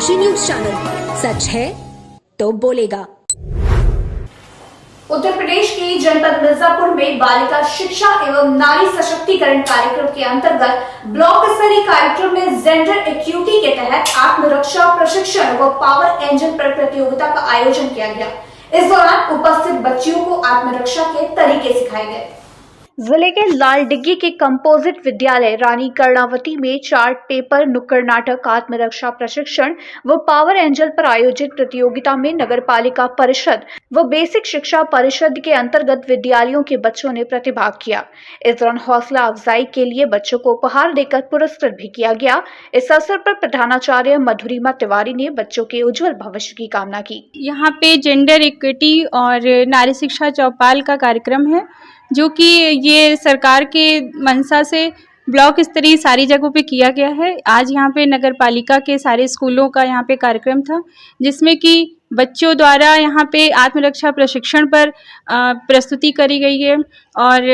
Kashi news channel, सच है तो बोलेगा। उत्तर प्रदेश के जनपद मिर्जापुर में बालिका शिक्षा एवं नारी सशक्तिकरण कार्यक्रम के अंतर्गत ब्लॉक स्तरीय कार्यक्रम में जेंडर इक्विटी के तहत आत्मरक्षा प्रशिक्षण व पावर एंजल पर प्रतियोगिता का आयोजन किया गया। इस दौरान उपस्थित बच्चियों को आत्मरक्षा के तरीके सिखाए गए। जिले के लालडिग्गी के कंपोजिट विद्यालय रानी कर्णावती में चार्ट पेपर, नुक्कड़ नाटक, आत्मरक्षा प्रशिक्षण व पावर एंजल पर आयोजित प्रतियोगिता में नगरपालिका परिषद व बेसिक शिक्षा परिषद के अंतर्गत विद्यालयों के बच्चों ने प्रतिभाग किया। इस दौरान हौसला अफजाई के लिए बच्चों को उपहार देकर पुरस्कृत भी किया गया। इस अवसर पर प्रधानाचार्य मधुरिमा तिवारी ने बच्चों के उज्जवल भविष्य की कामना की। यहाँ पे जेंडर इक्विटी और नारी शिक्षा चौपाल का कार्यक्रम है, जो कि ये सरकार के मंशा से ब्लॉक स्तरीय सारी जगहों पे किया गया है। आज यहाँ पे नगर पालिका के सारे स्कूलों का यहाँ पे कार्यक्रम था, जिसमें कि बच्चों द्वारा यहाँ पे आत्मरक्षा प्रशिक्षण पर प्रस्तुति करी गई है। और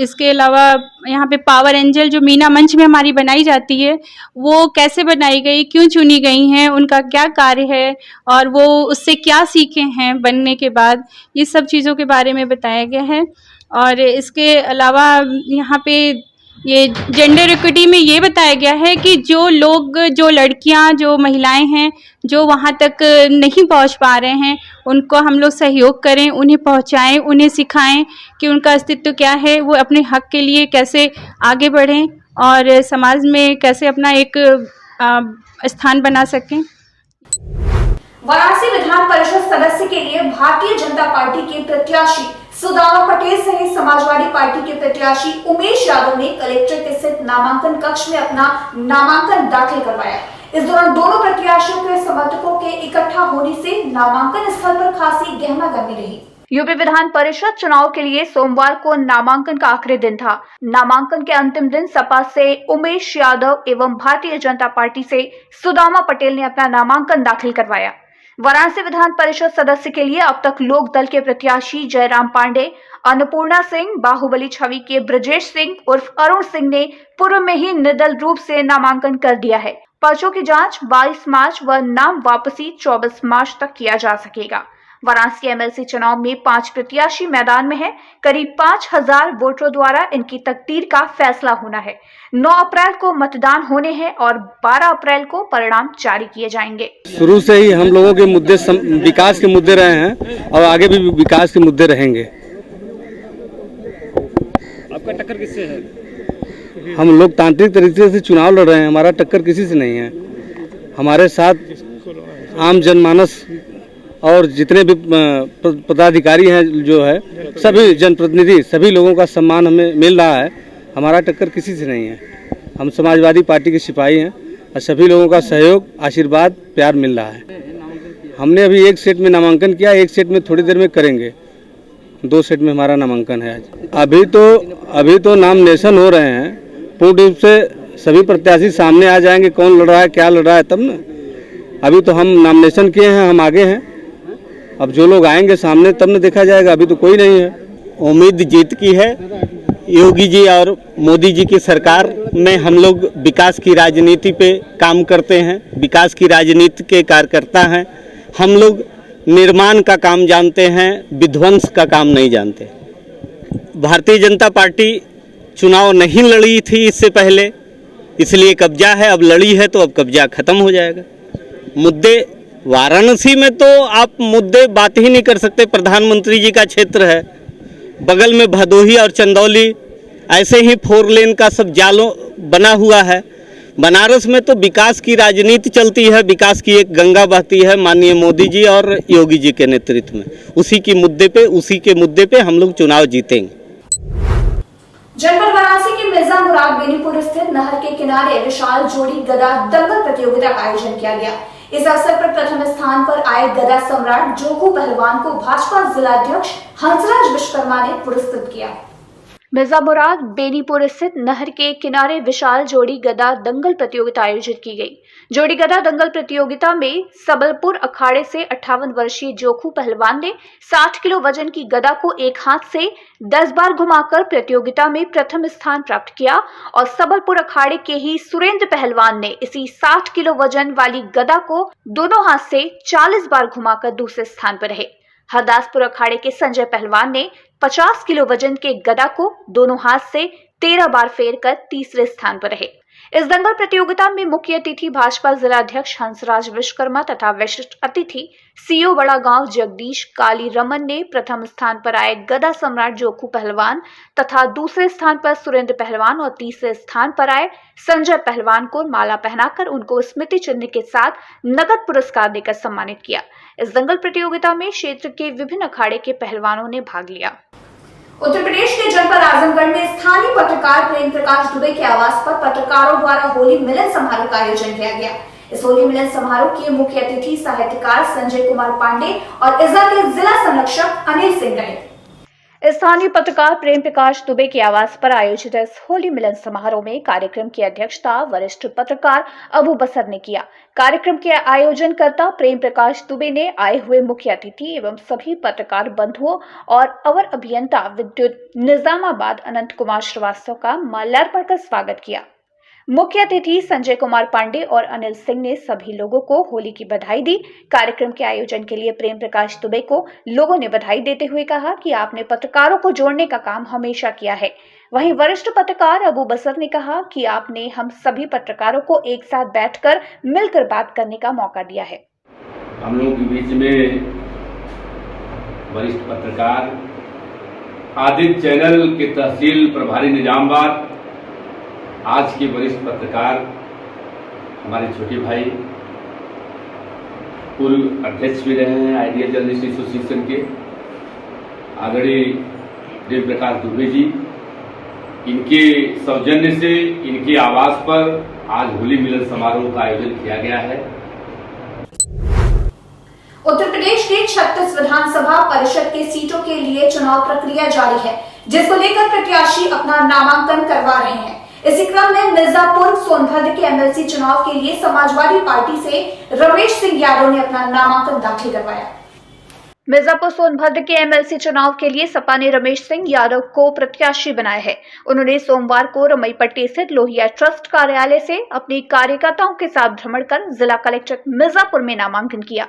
इसके अलावा यहाँ पे पावर एंजल जो मीना मंच में हमारी बनाई जाती है, वो कैसे बनाई गई, क्यों चुनी गई हैं, उनका क्या कार्य है और वो उससे क्या सीखे हैं बनने के बाद, ये सब चीज़ों के बारे में बताया गया है। और इसके अलावा यहाँ पे ये जेंडर इक्विटी में ये बताया गया है कि जो लोग, जो लड़कियां, जो महिलाएं हैं, जो वहाँ तक नहीं पहुँच पा रहे हैं, उनको हम लोग सहयोग करें, उन्हें पहुँचाएं, उन्हें सिखाएं कि उनका अस्तित्व क्या है, वो अपने हक के लिए कैसे आगे बढ़ें और समाज में कैसे अपना एक स्थान बना सकें। वाराणसी विधान परिषद सदस्य के लिए भारतीय जनता पार्टी के प्रत्याशी सुदामा पटेल सहित समाजवादी पार्टी के प्रत्याशी उमेश यादव ने कलेक्टर के स्थित नामांकन कक्ष में अपना नामांकन दाखिल करवाया। इस दौरान दोनों प्रत्याशियों के समर्थकों के इकट्ठा होने से नामांकन स्थल पर खासी गहमा गर्मी रही। यूपी विधान परिषद चुनाव के लिए सोमवार को नामांकन का आखिरी दिन था। नामांकन के अंतिम दिन सपा से उमेश यादव एवं भारतीय जनता पार्टी से सुदामा पटेल ने अपना नामांकन दाखिल करवाया। वाराणसी विधान परिषद सदस्य के लिए अब तक लोक दल के प्रत्याशी जयराम पांडे, अन्नपूर्णा सिंह, बाहुबली छवि के ब्रजेश सिंह उर्फ अरुण सिंह ने पूर्व में ही निर्दल रूप से नामांकन कर दिया है। पर्चों की जांच 22 मार्च व नाम वापसी 24 मार्च तक किया जा सकेगा। वाराणसी एमएलसी चुनाव में 5 प्रत्याशी मैदान में हैं। करीब 5000 वोटरों द्वारा इनकी तकदीर का फैसला होना है। 9 अप्रैल को मतदान होने हैं और 12 अप्रैल को परिणाम जारी किए जाएंगे। शुरू से ही हम लोगों के मुद्दे विकास के मुद्दे रहे हैं और आगे भी विकास के मुद्दे रहेंगे। आपका टक्कर किससे है? हम लोकतांत्रिक तरीके से चुनाव लड़ रहे हैं, हमारा टक्कर किसी से नहीं है। हमारे साथ आम जनमानस और जितने भी पदाधिकारी हैं, जो है सभी जनप्रतिनिधि, सभी लोगों का सम्मान हमें मिल रहा है। हमारा टक्कर किसी से नहीं है। हम समाजवादी पार्टी के सिपाही हैं और सभी लोगों का सहयोग, आशीर्वाद, प्यार मिल रहा है। हमने अभी एक सेट में नामांकन किया, एक सेट में थोड़ी देर में करेंगे। 2 सेट में हमारा नामांकन है आज। अभी तो नामिनेशन हो रहे हैं। पूर्ण रूप से सभी प्रत्याशी सामने आ जाएंगे, कौन लड़ रहा है, क्या लड़ रहा है, तब ना। अभी तो हम नामिनेशन किए हैं, हम आगे हैं। अब जो लोग आएंगे सामने तब न देखा जाएगा, अभी तो कोई नहीं है। उम्मीद जीत की है। योगी जी और मोदी जी की सरकार में हम लोग विकास की राजनीति पे काम करते हैं, विकास की राजनीति के कार्यकर्ता हैं। हम लोग निर्माण का काम जानते हैं, विध्वंस का काम नहीं जानते। भारतीय जनता पार्टी चुनाव नहीं लड़ी थी इससे पहले, इसलिए कब्जा है। अब लड़ी है तो अब कब्जा खत्म हो जाएगा। मुद्दे वाराणसी में तो आप मुद्दे बात ही नहीं कर सकते। प्रधानमंत्री जी का क्षेत्र है, बगल में भदोही और चंदौली, ऐसे ही 4 लेन का सब जालों बना हुआ है। बनारस में तो विकास की राजनीति चलती है, विकास की एक गंगा बहती है माननीय मोदी जी और योगी जी के नेतृत्व में। उसी के मुद्दे पे हम लोग चुनाव जीतेंगे। जनपद वाराणसी के मिर्जा मुराद बेनीपुर स्थित नहर के किनारे विशाल जोड़ी गदा दंगल प्रतियोगिता का आयोजन किया गया। इस अवसर पर प्रथम स्थान पर आए गदा सम्राट जोगू पहलवान को भाजपा जिलाध्यक्ष हंसराज विश्वकर्मा ने पुरस्कृत किया। मिर्जा मुराद बेनीपुर स्थित नहर के किनारे विशाल जोड़ी गदा दंगल प्रतियोगिता आयोजित की गई। जोड़ी गदा दंगल प्रतियोगिता में सबलपुर अखाड़े से 58 वर्षीय जोखू पहलवान ने 60 किलो वजन की गदा को एक हाथ से 10 बार घुमाकर प्रतियोगिता में प्रथम स्थान प्राप्त किया और सबलपुर अखाड़े के ही सुरेंद्र पहलवान ने इसी 60 किलो वजन वाली गदा को दोनों हाथ से 40 बार घुमाकर दूसरे स्थान पर रहे। हरदासपुर अखाड़े के संजय पहलवान ने 50 किलो वजन के गदा को दोनों हाथ से 13 बार फेरकर तीसरे स्थान पर रहे। इस दंगल प्रतियोगिता में मुख्य अतिथि भाजपा जिला अध्यक्ष हंसराज विश्वकर्मा तथा विशिष्ट अतिथि सीओ बड़ा गांव जगदीश काली रमन ने प्रथम स्थान पर आए गदा सम्राट जोखू पहलवान तथा दूसरे स्थान पर सुरेंद्र पहलवान और तीसरे स्थान पर आए संजय पहलवान को माला पहनाकर उनको स्मृति चिन्ह के साथ नगद पुरस्कार देकर सम्मानित किया। इस दंगल प्रतियोगिता में क्षेत्र के विभिन्न अखाड़े के पहलवानों ने भाग लिया। उत्तर प्रदेश के जनपद आजमगढ़ में स्थानीय पत्रकार प्रेम प्रकाश दुबे के आवास पर पत्रकारों द्वारा होली मिलन समारोह का आयोजन किया गया। इस होली मिलन समारोह के मुख्य अतिथि साहित्यकार संजय कुमार पांडे और इज्जा के जिला संरक्षक अनिल सिंह रहे। स्थानीय पत्रकार प्रेम प्रकाश दुबे के आवास पर आयोजित इस होली मिलन समारोह में कार्यक्रम की अध्यक्षता वरिष्ठ पत्रकार अबू बसर ने किया। कार्यक्रम के आयोजनकर्ता प्रेम प्रकाश दुबे ने आए हुए मुख्य अतिथि एवं सभी पत्रकार बंधुओं और अवर अभियंता विद्युत निजामाबाद अनंत कुमार श्रीवास्तव का माल्यार्पण कर स्वागत किया। मुख्य अतिथि संजय कुमार पांडे और अनिल सिंह ने सभी लोगों को होली की बधाई दी। कार्यक्रम के आयोजन के लिए प्रेम प्रकाश दुबे को लोगों ने बधाई देते हुए कहा कि आपने पत्रकारों को जोड़ने का काम हमेशा किया है। वहीं वरिष्ठ पत्रकार अबू बसर ने कहा कि आपने हम सभी पत्रकारों को एक साथ बैठकर मिलकर बात करने का मौका दिया है। हम लोगों के बीच में वरिष्ठ पत्रकार आदित्य चैनल के तहसील प्रभारी निजामाबाद, आज के वरिष्ठ पत्रकार हमारे छोटे भाई, पूर्व अध्यक्ष भी रहे हैं आइडियल जर्नलिस्ट एसोसिएशन के आदरणीय प्रेम प्रकाश दुबे जी, इनके सौजन्य से इनके आवास पर आज होली मिलन समारोह का आयोजन किया गया है। उत्तर प्रदेश के 36 विधानसभा परिषद के सीटों के लिए चुनाव प्रक्रिया जारी है, जिसको लेकर प्रत्याशी अपना नामांकन करवा रहे हैं। इसी क्रम में मिर्जापुर सोनभद्र के एमएलसी चुनाव के लिए समाजवादी पार्टी से रमेश सिंह यादव ने अपना नामांकन दाखिल करवाया। मिर्जापुर सोनभद्र के एमएलसी चुनाव के लिए सपा ने रमेश सिंह यादव को प्रत्याशी बनाया है। उन्होंने सोमवार को रमईपट्टी स्थित लोहिया ट्रस्ट कार्यालय से अपने कार्यकर्ताओं के साथ भ्रमण कर जिला कलेक्टर मिर्जापुर में नामांकन किया।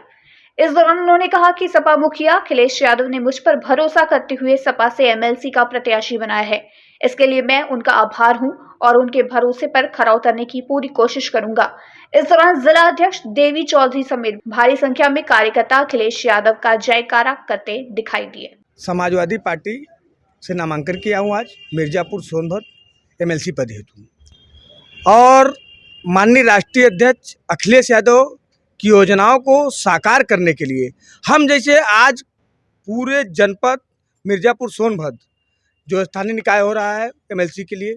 इस दौरान उन्होंने कहा कि सपा मुखिया अखिलेश यादव ने मुझ पर भरोसा करते हुए सपा से एमएलसी का प्रत्याशी बनाया है। इसके लिए मैं उनका आभार हूं और उनके भरोसे पर खरा उतरने की पूरी कोशिश करूंगा। इस दौरान जिला अध्यक्ष देवी चौधरी समेत भारी संख्या में कार्यकर्ता अखिलेश यादव का जयकारा करते दिखाई दिए। समाजवादी पार्टी से नामांकन किया हूँ आज मिर्जापुर सोनभद्र एमएलसी पद हेतु और माननीय राष्ट्रीय अध्यक्ष अखिलेश यादव की योजनाओं को साकार करने के लिए हम जैसे आज पूरे जनपद मिर्जापुर सोनभद्र जो स्थानीय निकाय हो रहा है एमएलसी के लिए,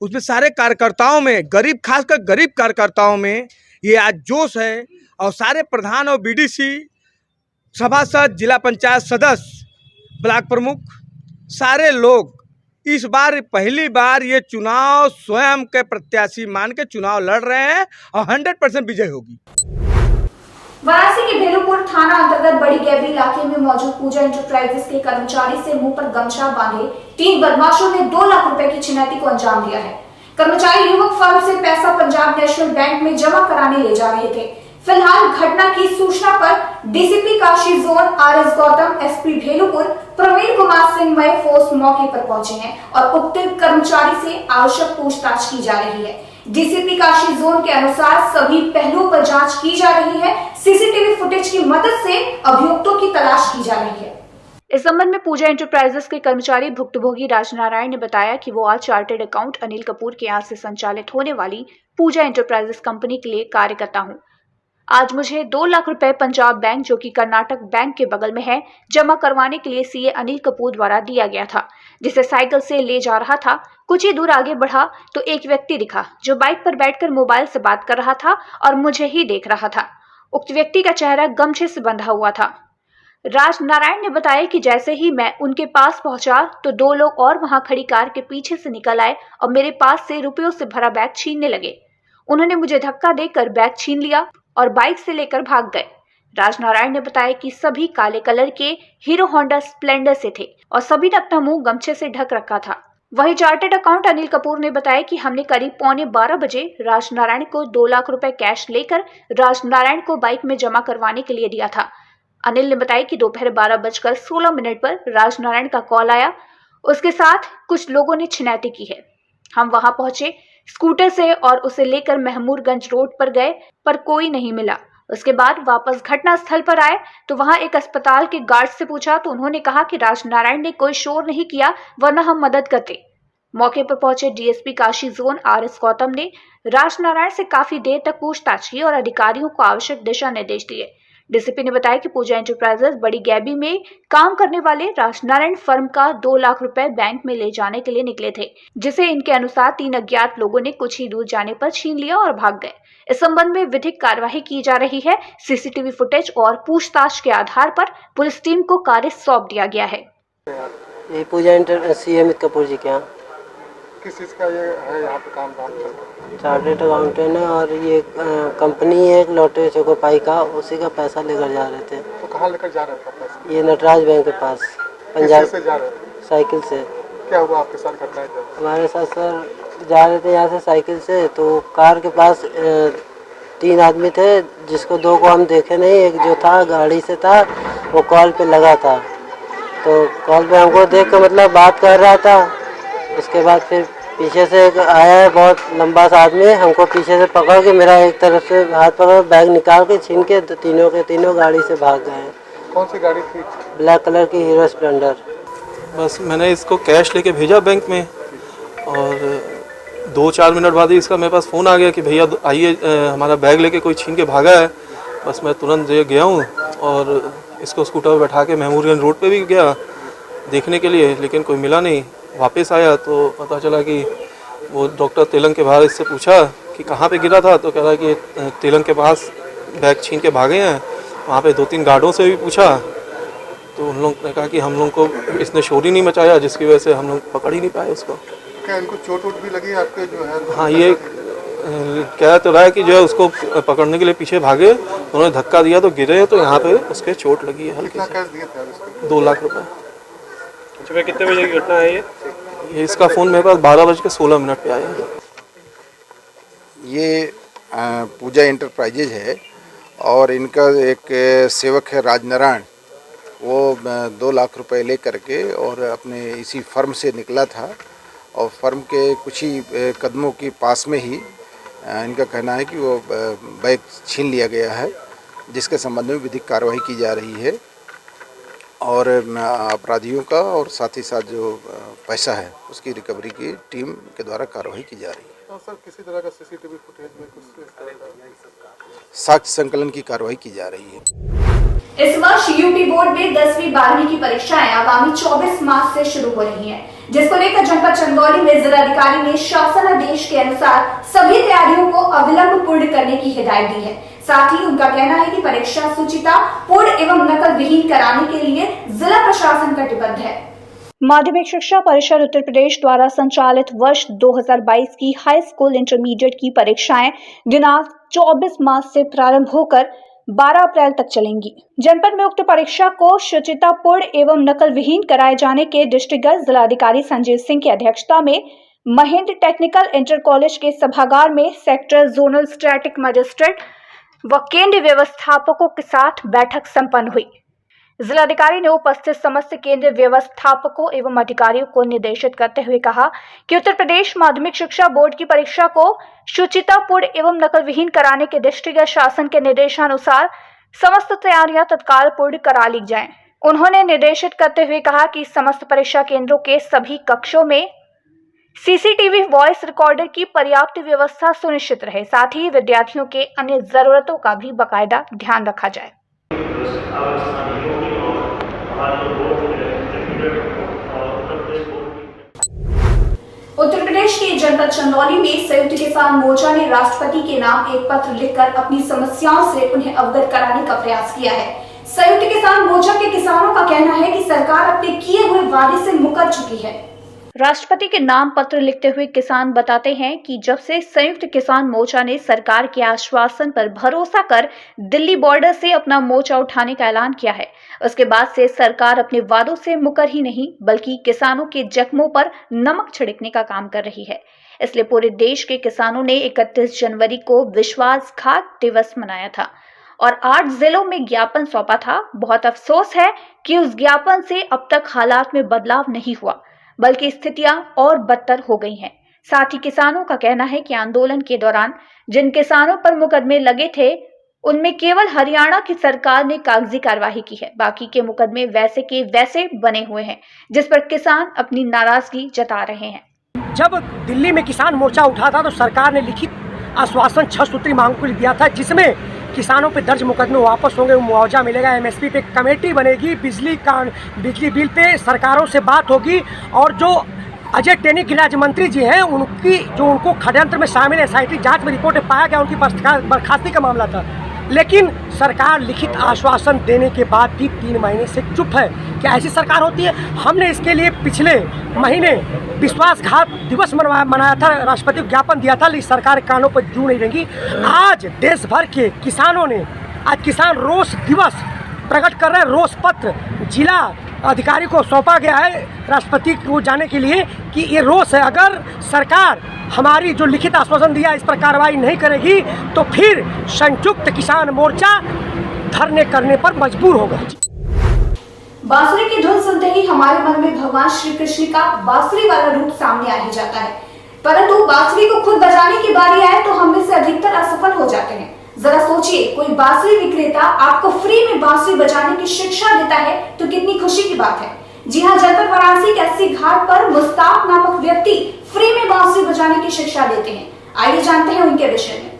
उसमें सारे कार्यकर्ताओं में गरीब, खासकर गरीब कार्यकर्ताओं में ये आज जोश है और सारे प्रधान और बीडीसी, सभासद, जिला पंचायत सदस्य, ब्लॉक प्रमुख, सारे लोग इस बार पहली बार ये चुनाव स्वयं के प्रत्याशी मान के चुनाव लड़ रहे हैं और 100% विजय होगी। वाराणसी के भेलूपुर थाना अंतर्गत बड़ी गैबरी इलाके में मौजूद पूजा इंटरप्राइजेस के कर्मचारी से मुंह पर गमछा बांधे 3 बदमाशों ने 2 लाख रुपए की छिनैती को अंजाम दिया है। कर्मचारी युवक फर्म से पैसा पंजाब नेशनल बैंक में जमा कराने ले जा रहे थे। फिलहाल घटना की सूचना पर DCP Kashi zone RS Gautam, SP Bhelupur Praveen Kumar Singh मय फोर्स मौके पर पहुंचे हैं और उक्त कर्मचारी से आवश्यक पूछताछ की जा रही है। डीसीपी काशी जोन के अनुसार सभी पहलुओं पर जांच की जा रही है। सीसीटीवी फुटेज की मदद से अभियुक्तों की तलाश की जा रही है। इस संबंध में पूजा इंटरप्राइजेस के कर्मचारी भुक्तभोगी राजनारायण ने बताया कि वो आज चार्टर्ड अकाउंट अनिल कपूर के यहाँ से संचालित होने वाली पूजा इंटरप्राइजेस कंपनी के लिए कार्य करता हूँ। आज मुझे 2 लाख रुपए पंजाब बैंक, जो कि कर्नाटक बैंक के बगल में है, जमा करवाने के लिए सीए अनिल कपूर द्वारा दिया गया था, जिसे साइकिल से ले जा रहा था। कुछ ही दूर आगे बढ़ा तो एक व्यक्ति दिखा जो बाइक पर बैठकर मोबाइल से बात कर रहा था और मुझे ही देख रहा था। उक्त व्यक्ति का चेहरा गमछे से बंधा हुआ था। राजनारायण ने बताया कि जैसे ही मैं उनके पास पहुंचा तो 2 लोग और वहां खड़ी कार के पीछे से निकल आए और मेरे पास से रुपयों से भरा बैग छीनने लगे। उन्होंने मुझे धक्का देकर बैग छीन लिया और बाइक से लेकर भाग गए। राजनारायण ने बताया कि सभी काले कलर के हीरो होंडा स्प्लेंडर से थे और सभी ने अपना मुंह गमछे से ढक रखा था। वहीं चार्टर्ड अकाउंट अनिल कपूर ने बताया कि हमने करीब 11:15 बजे राजनारायण को 2 लाख रुपए कैश लेकर राजनारायण को बाइक में जमा करवाने के लिए दिया था। अनिल ने बताया कि दोपहर 12:16 पर राजनारायण का कॉल आया। उसके साथ कुछ लोगों ने छिनैती की है। हम वहां पहुंचे स्कूटर से और उसे लेकर महमूदगंज रोड पर गए पर कोई नहीं मिला। उसके बाद वापस घटना स्थल पर आए तो वहां एक अस्पताल के गार्ड से पूछा तो उन्होंने कहा कि राजनारायण ने कोई शोर नहीं किया वरना हम मदद करते। मौके पर पहुंचे DSP Kashi zone RS Gautam ने राजनारायण से काफी देर तक पूछताछ की और अधिकारियों को आवश्यक दिशा निर्देश दिए। डीसीपी ने बताया कि पूजा एंटरप्राइजेस बड़ी गैबी में काम करने वाले राजनारायण फर्म का 2 लाख रुपए बैंक में ले जाने के लिए निकले थे, जिसे इनके अनुसार 3 अज्ञात लोगों ने कुछ ही दूर जाने पर छीन लिया और भाग गए। इस संबंध में विधिक कार्यवाही की जा रही है। सीसीटीवी फुटेज और पूछताछ के आधार पर पुलिस टीम को कार्य सौंप दिया गया है। ये पूजा CM कपूर जी के यहाँ किस चीज़ का ये है यहाँ पे काम चार्टर्ड अकाउंटेंट है और ये कंपनी है एक लॉटरी चौकोपाई का, उसी का पैसा लेकर जा रहे थे। तो कहाँ लेकर जा रहे थे पैसा? ये नटराज बैंक के पास पंजाब से जा रहे थे? साइकिल से। क्या हुआ आपके साथ घटनाएं? हमारे साथ सर जा रहे थे यहाँ से साइकिल से, तो कार के पास 3 आदमी थे जिसको 2 को हम देखे नहीं। एक जो था गाड़ी से था वो कॉल पे लगा था, तो कॉल पे हमको देख कर मतलब बात कर रहा था। उसके बाद फिर पीछे से एक आया है बहुत लंबा सा आदमी, हमको पीछे से पकड़ के मेरा एक तरफ से हाथ पकड़ बैग निकाल के छीन के तीनों के तीनों गाड़ी से भाग गए। कौन सी गाड़ी थी? ब्लैक कलर की हीरो स्प्लेंडर। बस मैंने इसको कैश लेके भेजा बैंक में और 2-4 मिनट बाद ही इसका मेरे पास फ़ोन आ गया कि भैया आइए हमारा बैग लेके कोई छीन के भागा है। बस मैं तुरंत गया हूँ और इसको स्कूटर पर बैठा के महमूदगंज रोड पे भी गया देखने के लिए, लेकिन कोई मिला नहीं। वापस आया तो पता चला कि वो डॉक्टर तेलंग के बाहर इससे पूछा कि कहाँ पे गिरा था, तो कह रहा है कि तेलंग के पास बैग छीन के भागे हैं। वहाँ पे 2-3 गार्डों से भी पूछा तो उन लोग ने कहा कि हम लोग को इसने शोर ही नहीं मचाया, जिसकी वजह से हम लोग पकड़ ही नहीं पाए उसको। क्या इनको चोट वोट भी लगी आपके जो है? हाँ, ये कह तो रहा है कि जो है उसको पकड़ने के लिए पीछे भागे, उन्होंने धक्का दिया तो गिरे तो यहाँ पे उसके चोट लगी है हल्की। कितना कैश दिए थे? 2 लाख रुपए। सुबह कितने बजे की घटना है ये इसका फ़ोन मेरे पास 12:16 पे आया। ये पूजा एंटरप्राइजेज है और इनका एक सेवक है राजनारायण, वो 2 लाख रुपए ले करके और अपने इसी फर्म से निकला था और फर्म के कुछ ही कदमों के पास में ही इनका कहना है कि वो बैग छीन लिया गया है, जिसके संबंध में विधिक कार्रवाई की जा रही है और अपराधियों का और साथ ही साथ जो पैसा है उसकी रिकवरी की टीम के द्वारा कार्रवाई की जा रही है। तो सर किसी तरह का सीसीटीवी फुटेज में कुछ साक्ष्य संकलन की कार्रवाई की जा रही है। इस वर्ष यूपी बोर्ड में 10वीं 12वीं की परीक्षाएं आगामी 24 मार्च से शुरू हो रही हैं, जिसको लेकर जनपद चंदौली में जिलाधिकारी ने शासनादेश के अनुसार सभी तैयारियों को अविलंब पूर्ण करने की हिदायत दी है। साथ ही उनका कहना है कि परीक्षा सुचिता पूर्ण एवं नकल विहीन कराने के लिए जिला प्रशासन कटिबद्ध है। माध्यमिक शिक्षा परिषद उत्तर प्रदेश द्वारा संचालित वर्ष 2022 की हाई स्कूल इंटरमीडिएट की परीक्षाएं दिनांक 24 मार्च से प्रारंभ होकर 12 अप्रैल तक चलेंगी। जनपद में उक्त परीक्षा को शुचितापूर्ण एवं नकल विहीन कराए जाने के दृष्टिगत जिलाधिकारी संजय सिंह की अध्यक्षता में महेंद्र टेक्निकल इंटर कॉलेज के सभागार में सेक्टर जोनल स्टैटिक मजिस्ट्रेट व केंद्र व्यवस्थापकों के साथ बैठक संपन्न हुई। जिलाधिकारी ने उपस्थित समस्त केंद्र व्यवस्थापकों एवं अधिकारियों को निर्देशित करते हुए कहा कि उत्तर प्रदेश माध्यमिक शिक्षा बोर्ड की परीक्षा को शुचितापूर्ण एवं नकल विहीन कराने के दृष्टिगत शासन के निर्देशानुसार समस्त तैयारियां तत्काल पूर्ण करा ली जाएं। उन्होंने निर्देशित करते हुए कहा कि समस्त परीक्षा केंद्रों के सभी कक्षों में सीसीटीवी वॉइस रिकॉर्डर की पर्याप्त व्यवस्था सुनिश्चित रहे, साथ ही विद्यार्थियों के अन्य जरूरतों का भी बाकायदा ध्यान रखा जाए। उत्तर प्रदेश के जनपद चंदौली में संयुक्त किसान मोर्चा ने राष्ट्रपति के नाम एक पत्र लिखकर अपनी समस्याओं से उन्हें अवगत कराने का प्रयास किया है, संयुक्त किसान मोर्चा के किसानों का कहना है कि सरकार अपने किए हुए वादे से मुकर चुकी है। राष्ट्रपति के नाम पत्र लिखते हुए किसान बताते हैं कि जब से संयुक्त किसान मोर्चा ने सरकार के आश्वासन पर भरोसा कर दिल्ली बॉर्डर से अपना मोर्चा उठाने का ऐलान किया है, उसके बाद से सरकार अपने वादों से मुकर ही नहीं बल्कि किसानों के जख्मों पर नमक छिड़कने का काम कर रही है। इसलिए पूरे देश के किसानों ने 31 जनवरी को विश्वासघात दिवस मनाया था और 8 जिलों में ज्ञापन सौंपा था। बहुत अफसोस है कि उस ज्ञापन से अब तक हालात में बदलाव नहीं हुआ बल्कि स्थितियां और बदतर हो गई हैं। साथ ही किसानों का कहना है कि आंदोलन के दौरान जिन किसानों पर मुकदमे लगे थे उनमें केवल हरियाणा की सरकार ने कागजी कार्यवाही की है, बाकी के मुकदमे वैसे के वैसे बने हुए हैं, जिस पर किसान अपनी नाराजगी जता रहे हैं। जब दिल्ली में किसान मोर्चा उठा था तो सरकार ने लिखित आश्वासन 6 सूत्री मांग को दिया था, जिसमें किसानों पे दर्ज मुकदमे वापस होंगे, मुआवजा मिलेगा, एमएसपी पे कमेटी बनेगी, बिजली बिल पे सरकारों से बात होगी और जो अजय टेनी गृह राज्य मंत्री जी हैं उनको षड्यंत्र में शामिल एसआईटी जांच में रिपोर्ट में पाया गया, उनकी बर्खास्ती का मामला था। लेकिन सरकार लिखित आश्वासन देने के बाद भी 3 महीने से चुप है। क्या ऐसी सरकार होती है? हमने इसके लिए पिछले महीने विश्वासघात दिवस मनाया था, राष्ट्रपति को ज्ञापन दिया था, लेकिन सरकार कानों पर जू नहीं रहेंगी। आज देश भर के किसानों ने आज किसान रोष दिवस प्रकट कर रहे हैं। रोष पत्र जिला अधिकारी को सौंपा गया है राष्ट्रपति को जाने के लिए कि ये रोष है, अगर सरकार हमारी जो लिखित आश्वासन दिया इस पर कार्रवाई नहीं करेगी तो फिर संयुक्त किसान मोर्चा धरने करने पर मजबूर होगा। बांसुरी की धुन सुनते ही हमारे मन में भगवान श्री कृष्ण का बांसुरी वाला रूप सामने आ ही जाता है, परंतु बांसुरी को खुद बजाने की बारी आए तो हम में से अधिकतर असफल हो जाते हैं। जरा सोचिए, कोई बांसुरी विक्रेता आपको फ्री में बांसुरी बजाने की शिक्षा देता है तो कितनी खुशी की बात है। जी हाँ, जनपद वाराणसी के अस्सी घाट पर मुस्ताक नामक व्यक्ति फ्री में बांसुरी बजाने की शिक्षा देते हैं। आइए जानते हैं उनके विषय में।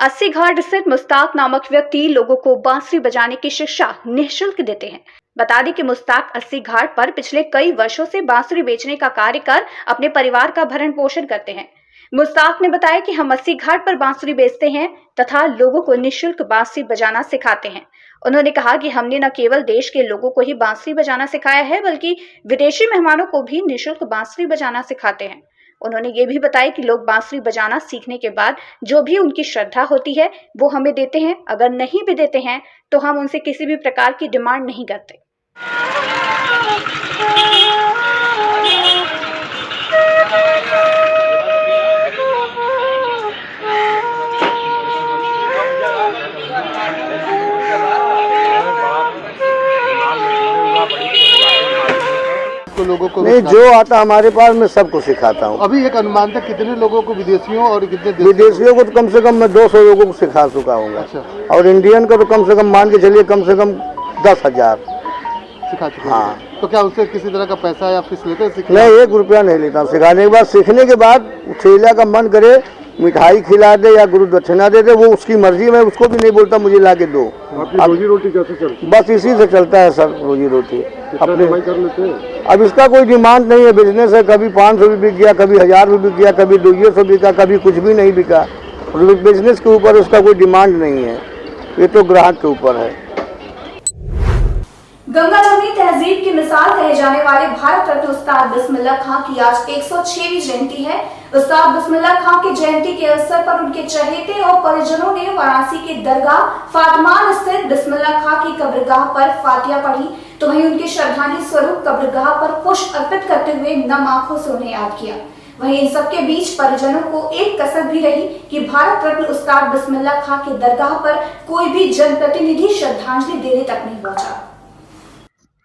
अस्सी घाट स्थित मुस्ताक नामक व्यक्ति लोगों को बांसुरी बजाने की शिक्षा निःशुल्क देते हैं। बता दें कि मुस्ताक अस्सी घाट पर पिछले कई वर्षों से बांसुरी बेचने का कार्य कर अपने परिवार का भरण पोषण करते हैं। मुस्ताक ने बताया कि हम अस्सी घाट पर बांसुरी बेचते हैं तथा लोगों को निःशुल्क बांसुरी बजाना सिखाते हैं। उन्होंने कहा कि हमने न केवल देश के लोगों को ही बांसुरी बजाना सिखाया है बल्कि विदेशी मेहमानों को भी निःशुल्क बांसुरी बजाना सिखाते हैं। उन्होंने ये भी बताया कि लोग बांसुरी बजाना सीखने के बाद जो भी उनकी श्रद्धा होती है वो हमें देते हैं। अगर नहीं भी देते हैं तो हम उनसे किसी भी प्रकार की डिमांड नहीं करते। लोगों को नहीं, जो आता हमारे पास मैं सबको सिखाता हूँ। अभी एक अनुमान था कितने लोगों को, विदेशियों और कितने विदेशियों को तो कम से कम मैं 200 लोगों को सिखा चुका हूँ। अच्छा। और इंडियन को तो कम से कम मान के चलिए कम से कम 10,000 सिखा चुका। हाँ। तो क्या उससे किसी तरह का पैसा या फीस लेते हैं? मैं 1 रुपया नहीं लेता हूँ। सिखाने के बाद, सीखने के बाद ठेला का मन करे मिठाई खिला दे या गुरु दक्षिणा दे दे, वो उसकी मर्जी। मैं उसको भी नहीं बोलता मुझे ला के दो। रोजी रोटी कैसे चलती? बस इसी से चलता है सर, रोजी रोटी अपने कर लेते हैं। अब इसका कोई डिमांड नहीं है, बिजनेस है। कभी 500 भी बिक गया, कभी 1000 भी बिक गया, कभी 200 बिका, कभी कुछ भी नहीं बिका। बिजनेस के ऊपर उसका कोई डिमांड नहीं है, ये तो ग्राहक के ऊपर है। गंगा जमुनी तहजीब की मिसाल कहे जाने वाले भारत रत्न उस्ताद बिस्मिल्लाह खां की आज 106वीं जयंती है। उस्ताद बिस्मिल्लाह खां की जयंती के अवसर पर उनके चहेते और परिजनों ने वाराणसी के दरगाह फातिमान स्थित बिस्मिल्लाह खां की कब्रगाह पर फातिहा पढ़ी, तो वहीं उनके श्रद्धांजलि स्वरूप कब्रगाह पर पुष्प अर्पित करते हुए नम आंखों से उन्हें याद किया। वहीं इन सबके बीच परिजनों को एक कसर भी रही कि भारत रत्न उस्ताद बिस्मिल्लाह खां के दरगाह पर कोई भी जनप्रतिनिधि श्रद्धांजलि देने तक नहीं पहुंचा।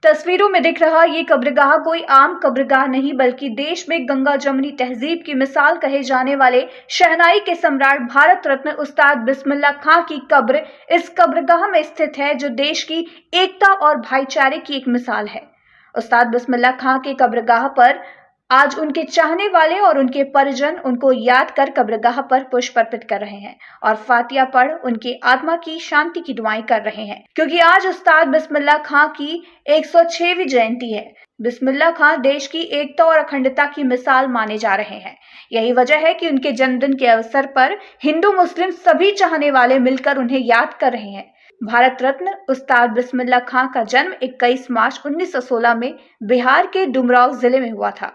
तस्वीरों में दिख रहा ये कब्रगाह कोई आम कब्रगाह नहीं बल्कि देश में गंगा जमुनी तहजीब की मिसाल कहे जाने वाले शहनाई के सम्राट भारत रत्न उस्ताद बिस्मिल्लाह खां की कब्र इस कब्रगाह में स्थित है, जो देश की एकता और भाईचारे की एक मिसाल है। उस्ताद बिस्मिल्लाह खां के कब्रगाह पर आज उनके चाहने वाले और उनके परिजन उनको याद कर कब्रगाह पर पुष्प अर्पित कर रहे हैं और फातिहा पढ़ उनकी आत्मा की शांति की दुआएं कर रहे हैं, क्योंकि आज उस्ताद बिस्मिल्लाह खां की 106वीं जयंती है। बिस्मिल्लाह खां देश की एकता और अखंडता की मिसाल माने जा रहे हैं। यही वजह है कि उनके जन्मदिन के अवसर पर हिंदू मुस्लिम सभी चाहने वाले मिलकर उन्हें याद कर रहे हैं। भारत रत्न उस्ताद बिस्मिल्लाह खां का जन्म 21 मार्च 1916 में बिहार के डुमराव जिले में हुआ था।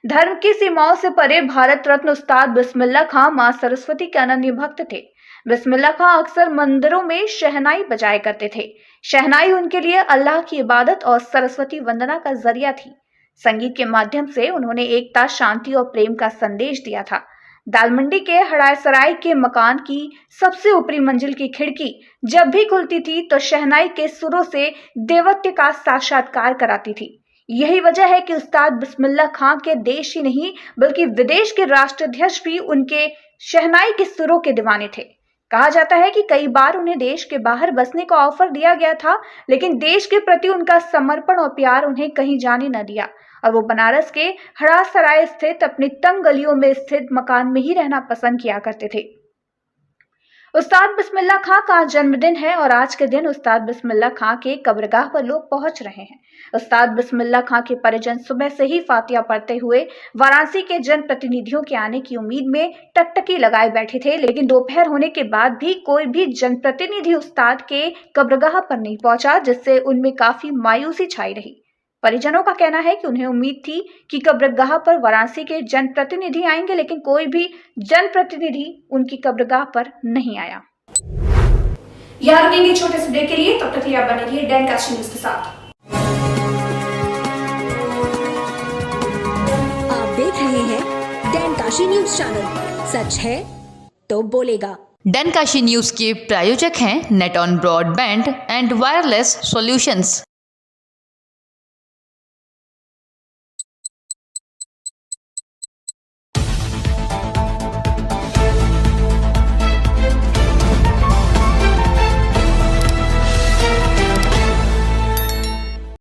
धर्म की सीमाओं से परे भारत रत्न उस्ताद बिस्मिल्लाह खां मां सरस्वती के अनन्य भक्त थे। बिस्मिल्लाह खां अक्सर मंदिरों में शहनाई बजाया करते थे। शहनाई उनके लिए अल्लाह की इबादत और सरस्वती वंदना का जरिया थी। संगीत के माध्यम से उन्होंने एकता, शांति और प्रेम का संदेश दिया था। दालमंडी के हड़ायसराय के मकान की सबसे ऊपरी मंजिल की खिड़की जब भी खुलती थी तो शहनाई के सुरों से देवत्व का साक्षात्कार कराती थी। यही वजह है कि उस्ताद बिस्मिल्लाह खां के देश ही नहीं बल्कि विदेश के राष्ट्राध्यक्ष भी उनके शहनाई के सुरों के दीवाने थे। कहा जाता है कि कई बार उन्हें देश के बाहर बसने का ऑफर दिया गया था, लेकिन देश के प्रति उनका समर्पण और प्यार उन्हें कहीं जाने न दिया और वो बनारस के हड़ासराय स्थित अपनी तंग गलियों में स्थित मकान में ही रहना पसंद किया करते थे। उस्ताद बिस्मिल्लाह खां का जन्मदिन है और आज के दिन उस्ताद बिस्मिल्लाह खां के कब्रगाह पर लोग पहुंच रहे हैं। उस्ताद बिस्मिल्लाह खां के परिजन सुबह से ही फातिहा पढ़ते हुए वाराणसी के जनप्रतिनिधियों के आने की उम्मीद में टकटकी लगाए बैठे थे, लेकिन दोपहर होने के बाद भी कोई भी जनप्रतिनिधि उस्ताद के कब्रगाह पर नहीं पहुंचा, जिससे उनमें काफी मायूसी छाई रही। परिजनों का कहना है कि उन्हें उम्मीद थी कि कब्रगाह पर वाराणसी के जनप्रतिनिधि आएंगे, लेकिन कोई भी जनप्रतिनिधि उनकी कब्रगाह पर नहीं आया। याद रखेंगे छोटे से ब्रेक के लिए, तब तक आप बने रहिए डैनकाशी न्यूज के साथ। आप देख रहे हैं डैनकाशी न्यूज चैनल, सच है तो बोलेगा। डैनकाशी न्यूज के प्रायोजक हैं net on broadband and wireless solutions.